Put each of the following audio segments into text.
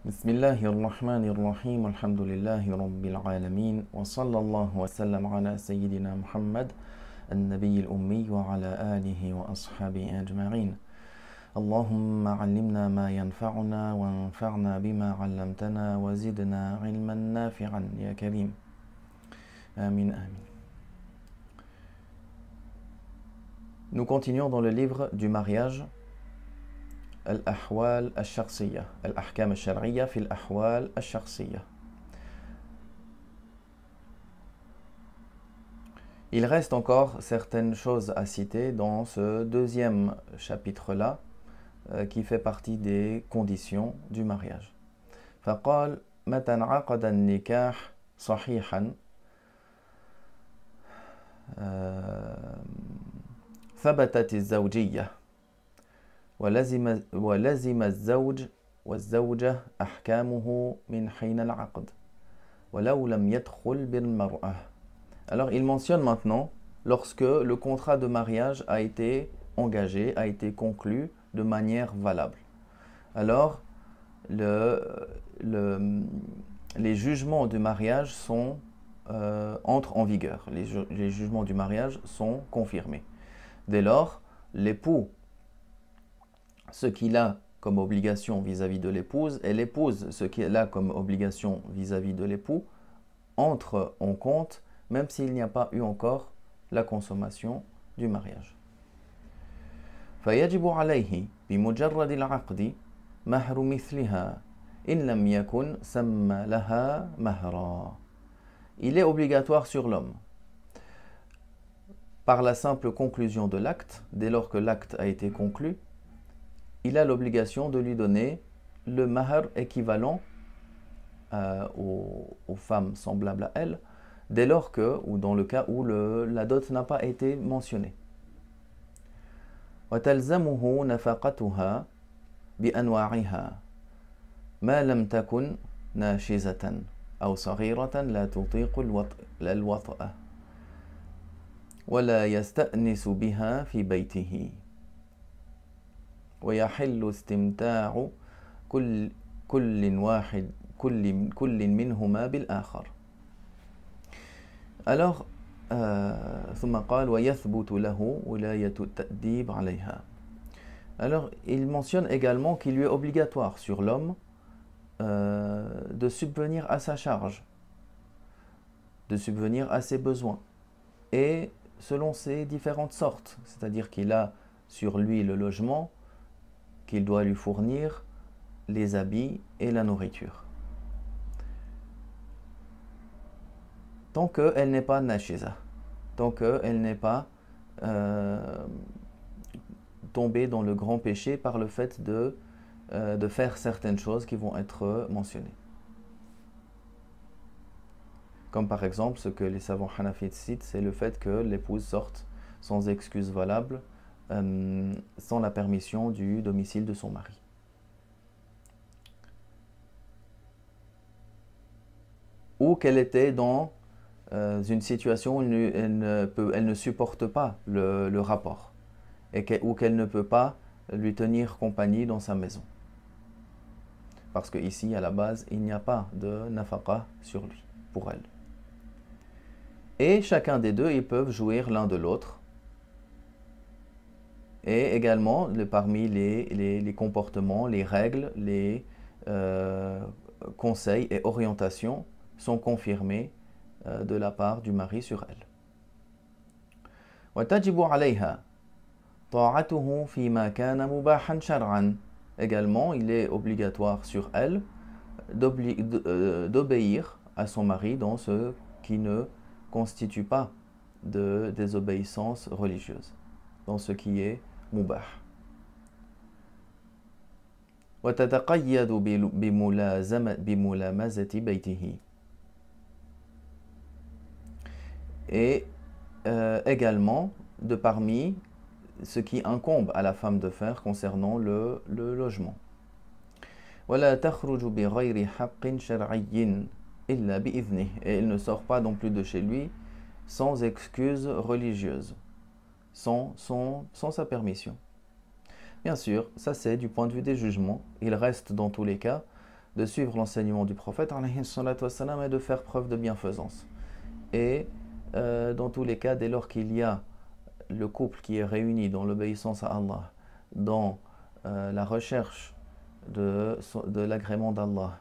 بسم الله الرحمن الرحيم الحمد لله رب العالمين وصلى الله وسلم على سيدنا محمد النبي الأمي وعلى آله وأصحابه أجمعين. اللهم علمنا ما ينفعنا وانفعنا بما علمتنا وزدنا علما نافعا يا كريم. آمين آمين. Nous continuons dans le livre du mariage, الأحوال الشخصية, الأحكام الشرعية في الأحوال الشخصية. Il reste encore certaines choses à citer dans ce deuxième chapitre-là, qui fait partie des conditions du mariage. فقال متى انعقد النكاح صحيحا ثبتت الزوجية ولزم الزوج والزوجة أحكامه من حين العقد ولو لم يدخل بالمرأة. Alors il mentionne maintenant lorsque le contrat de mariage a été engagé, a été conclu de manière valable. Alors les jugements du mariage entrent en vigueur, les jugements du mariage sont confirmés. Dès lors, l'époux, ce qu'il a comme obligation vis-à-vis de l'épouse, et l'épouse, ce qu'elle a comme obligation vis-à-vis de l'époux, entrent en compte même s'il n'y a pas eu encore la consommation du mariage. فيجب عليه بمجرد العقد مهر مثلها إن لم يكن سمى لها مهرا. Il est obligatoire sur l'homme, par la simple conclusion de l'acte, dès lors que l'acte a été conclu, il a l'obligation de lui donner le mahar équivalent aux femmes semblables à elle, dès lors que, ou dans le cas où la dot n'a pas été mentionnée. وتلزمه نفقتها بأنواعها ما لم تكن ناشزة أو صغيرة لا تطيق الوطأ ولا يستأنس بها في بيته ويحل استمتاع كل منهما بالآخر. Alors, ثم قال ويثبت له ولاية التأديب عليها. Alors, il mentionne également qu'il lui est obligatoire sur l'homme de subvenir à sa charge, de subvenir à ses besoins, et selon ses différentes sortes, c'est-à-dire qu'il a sur lui le logement, qu'il doit lui fournir les habits et la nourriture. Tant qu'elle n'est pas nashiza, tant qu'elle n'est pas tombée dans le grand péché par le fait de faire certaines choses qui vont être mentionnées. Comme par exemple, ce que les savants hanafites citent, c'est le fait que l'épouse sorte sans excuse valable, sans la permission du domicile de son mari. Ou qu'elle était dans une situation où elle ne supporte pas le rapport, ou qu'elle ne peut pas lui tenir compagnie dans sa maison. Parce qu'ici, à la base, il n'y a pas de nafaqa sur lui, pour elle. Et chacun des deux, ils peuvent jouir l'un de l'autre. Et également, parmi les comportements, les règles, les conseils et orientations sont confirmés de la part du mari sur elle. وتجب عليها طاعته فيما كان مباحا شرعا. Également, il est obligatoire sur elle d'obéir à son mari dans ce qui ne constitue pas de désobéissance religieuse, dans ce qui est mubah. وتتقيد بملامسة بيته. Et également de parmi ce qui incombe à la femme de faire concernant le logement. ولا تخرج بغير حق شرعي إلا بإذنه. Et il ne sort pas non plus de chez lui sans excuse religieuse, sans sa permission. Bien sûr, ça c'est du point de vue des jugements. Il reste dans tous les cas de suivre l'enseignement du prophète alayhi salatu wassalam, et de faire preuve de bienfaisance. Et dans tous les cas, dès lors qu'il y a le couple qui est réuni dans l'obéissance à Allah, dans la recherche de l'agrément d'Allah,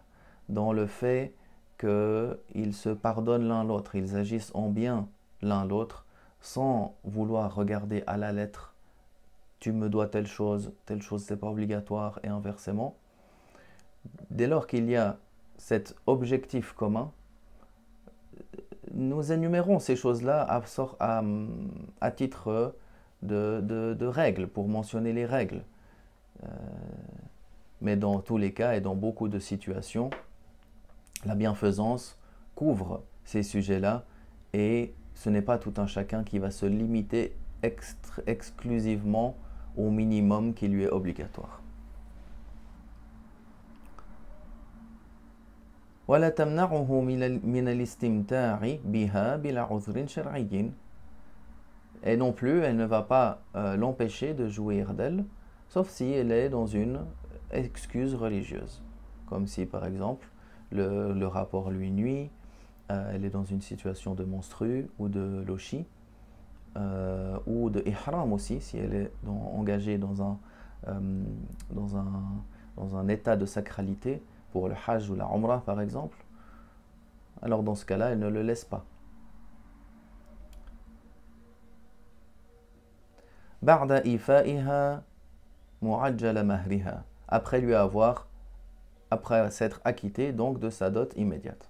dans le fait qu'ils se pardonnent l'un l'autre, ils agissent en bien l'un l'autre, sans vouloir regarder à la lettre, tu me dois telle chose c'est pas obligatoire, et inversement. Dès lors qu'il y a cet objectif commun, nous énumérons ces choses-là à titre de règles, pour mentionner les règles. Mais dans tous les cas et dans beaucoup de situations, la bienfaisance couvre ces sujets-là, et ce n'est pas tout un chacun qui va se limiter exclusivement au minimum qui lui est obligatoire. ولا تمنعه من الاستمتاع بها بلا عذر شرعي. Et non plus, elle ne va pas l'empêcher de jouir d'elle, sauf si elle est dans une excuse religieuse. Comme si, par exemple, le rapport lui nuit, elle est dans une situation de menstru ou de lochi, ou de ihram aussi, si elle est engagée dans un état de sacralité, pour le hajj ou la umrah par exemple. Alors dans ce cas-là, elle ne le laisse pas. بعد إيفائها معجل مهرها, après s'être acquitté donc de sa dot immédiate.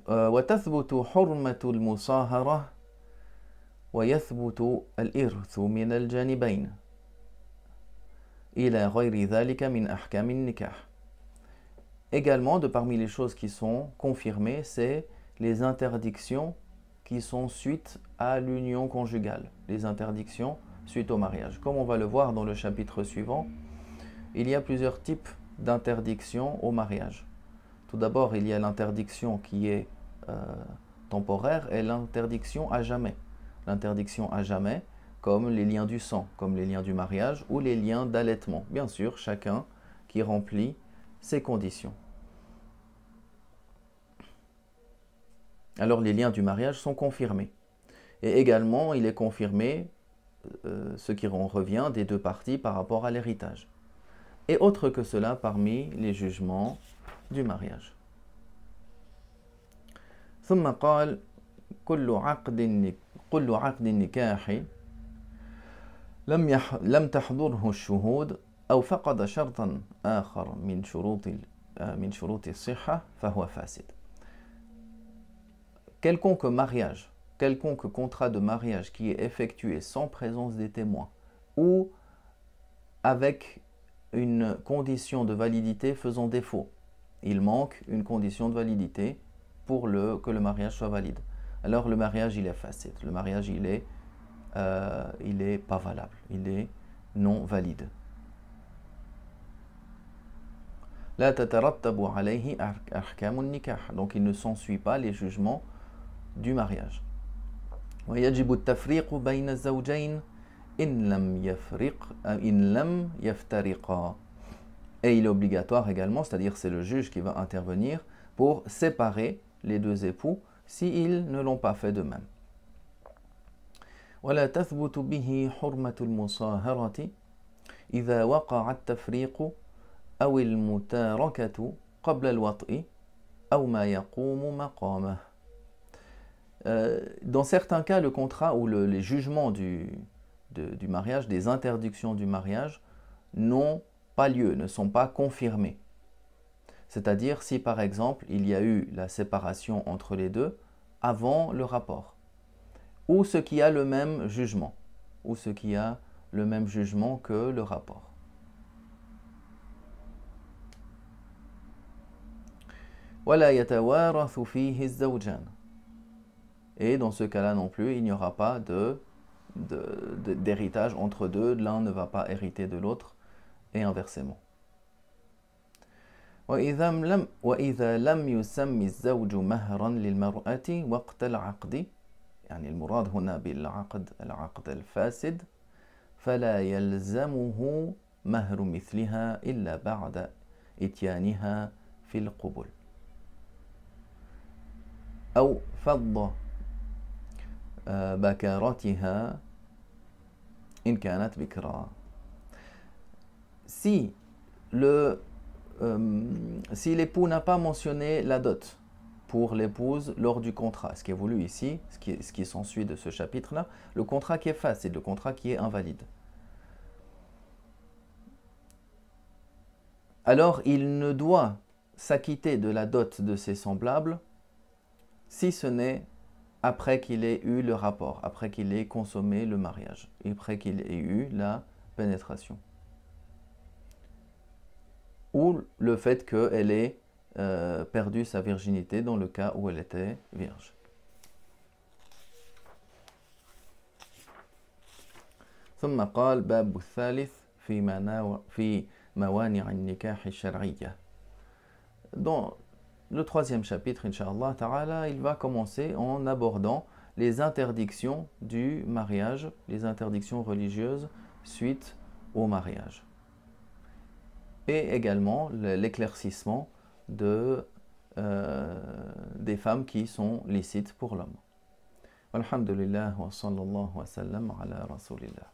وتثبت حرمة المصاهرة ويثبت الإرث من الجانبين إلى غير ذلك من أحكام النكاح. Également, de parmi les choses qui sont confirmées, c'est les interdictions qui sont suite à l'union conjugale, les interdictions suite au mariage. Comme on va le voir dans le chapitre suivant, il y a plusieurs types d'interdictions au mariage. Tout d'abord, il y a l'interdiction qui est temporaire et l'interdiction à jamais. L'interdiction à jamais, comme les liens du sang, comme les liens du mariage ou les liens d'allaitement. Bien sûr, chacun qui remplit ces conditions. Alors les liens du mariage sont confirmés. Et également, il est confirmé ce qui revient des deux parties par rapport à l'héritage. Et autre que cela, parmi les jugements du mariage. ثم قال كل عقد النكاح لم تحضره الشهود أو فقد شرطا آخر من شروط الصحة فهو فاسد. Quelconque mariage, quelconque contrat de mariage qui est effectué sans présence des témoins ou avec une condition de validité faisant défaut, il manque une condition de validité pour que le mariage soit valide. Alors le mariage il est facile, le mariage il est pas valable, il est non valide. لا تترتب عليه أحكام النكاح, donc il ne s'ensuit pas les jugements du mariage. ويجب التفريق بين الزوجين إن لم يفترقا. Et il est obligatoire également, c'est-à-dire c'est le juge qui va intervenir pour séparer les deux époux s'ils ne l'ont pas fait de même. ولا تثبت به حرمة المصاهرة إذا وقع التفريق أو المتاركة قبل الوطء أو ما يقوم مقامه. Dans certains cas, le contrat ou les jugements du mariage, des interdictions du mariage, n'ont pas lieu, ne sont pas confirmés. C'est-à-dire si par exemple il y a eu la séparation entre les deux avant le rapport, ou ce qui a le même jugement, que le rapport. ولا يتوارث فيه الزوجان. Et dans ce cas-là non plus, il n'y aura pas d'héritage entre deux, l'un ne va pas hériter de l'autre, et inversement. وإذا لم يسمي الزوج مهرا للمرأة وقت العقد, يعني المراد هنا العقد الفاسد, فلا يلزمه مهر مثلها إلا بعد إتيانها في القبول أو فض بكارتها إن كانت بكرا. Si l'époux n'a pas mentionné la dot pour l'épouse lors du contrat, ce qui est voulu ici, ce qui s'ensuit de ce chapitre-là, le contrat qui est facile, le contrat qui est invalide. Alors il ne doit s'acquitter de la dot de ses semblables si ce n'est après qu'il ait eu le rapport, après qu'il ait consommé le mariage, et après qu'il ait eu la pénétration. Ou le fait qu'elle ait perdu sa virginité dans le cas où elle était vierge. ثم قال باب الثالث في موانع النكاح الشرعية. Dans le troisième chapitre, Inch'Allah Ta'ala, il va commencer en abordant les interdictions du mariage, les interdictions religieuses suite au mariage. Et également l'éclaircissement des femmes qui sont licites pour l'homme. Alhamdulillah wa sallallahu wa sallam ala rasulillah.